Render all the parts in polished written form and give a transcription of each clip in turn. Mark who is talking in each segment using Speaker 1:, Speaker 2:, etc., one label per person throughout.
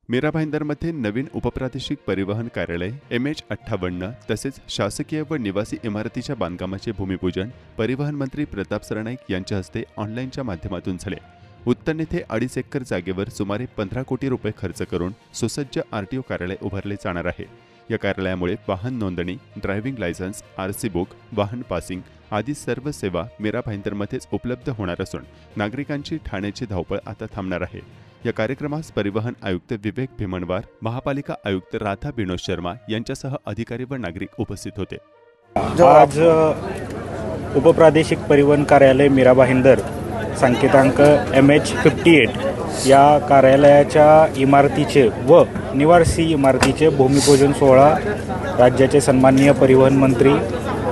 Speaker 1: मीरा भाईंदरमध्ये नवीन उपप्रादेशिक परिवहन कार्यालय MH58 तसेच शासकीय व निवासी इमारतीच्या बांधकामाचे भूमिपूजन परिवहन मंत्री प्रताप सरनाईक यांच्या हस्ते ऑनलाईनच्या माध्यमातून झाले. उत्तन येथे 2.5 एकर जागेवर सुमारे 15 कोटी रुपये खर्च करून सुसज्ज RTO कार्यालय उभारले जाणार आहे. या कार्यालयामुळे वाहन नोंदणी, ड्रायव्हिंग लायसन्स, RC बुक, वाहन पासिंग आदी सर्व सेवा मीरा भाईंदरमध्येच उपलब्ध होणार असून नागरिकांची ठाण्याची धावपळ आता थांबणार आहे. या कार्यक्रमास परिवहन आयुक्त विवेक भीमनवार, महापालिका आयुक्त राधा विनोद शर्मा यांच्यासह अधिकारी व नागरिक उपस्थित होते.
Speaker 2: आज उपप्रादेशिक परिवहन कार्यालय मीरा भाईंदर संकेतांक MH58 या कार्यालयाच्या इमारतीचे व निवासी इमारतीचे भूमिपूजन सोहळा राज्याचे सन्माननीय परिवहन मंत्री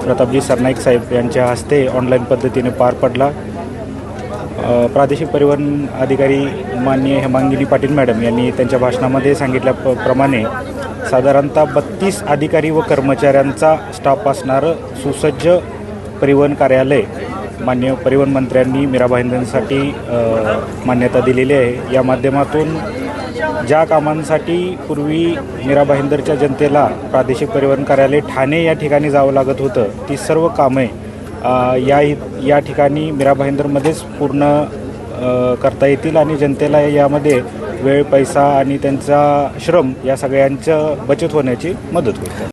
Speaker 2: प्रतापजी सरनाईक साहेब यांच्या हस्ते ऑनलाईन पद्धतीने पार पडला. प्रादेशिक परिवहन अधिकारी माननीय हेमांगिनी पाटील मॅडम यांनी त्यांच्या भाषणामध्ये सांगितल्याप्रमाणे साधारणतः 32 अधिकारी व कर्मचाऱ्यांचा स्टाफ असणारं सुसज्ज परिवहन कार्यालय माननीय परिवहन मंत्र्यांनी मीरा भाईंदरसाठी मान्यता दिलेली आहे. या माध्यमातून ज्या कामांसाठी पूर्वी मीरा भाईंदरच्या जनतेला प्रादेशिक परिवहन कार्यालय ठाणे या ठिकाणी जावं लागत होतं, ती सर्व कामे या ठिकाणी मीरा भाईंदरमध्येच पूर्ण करता येतील आणि जनतेला यामध्ये वेळ, पैसा आणि त्यांचा श्रम या सगळ्यांचं बचत होण्याची मदत होईल.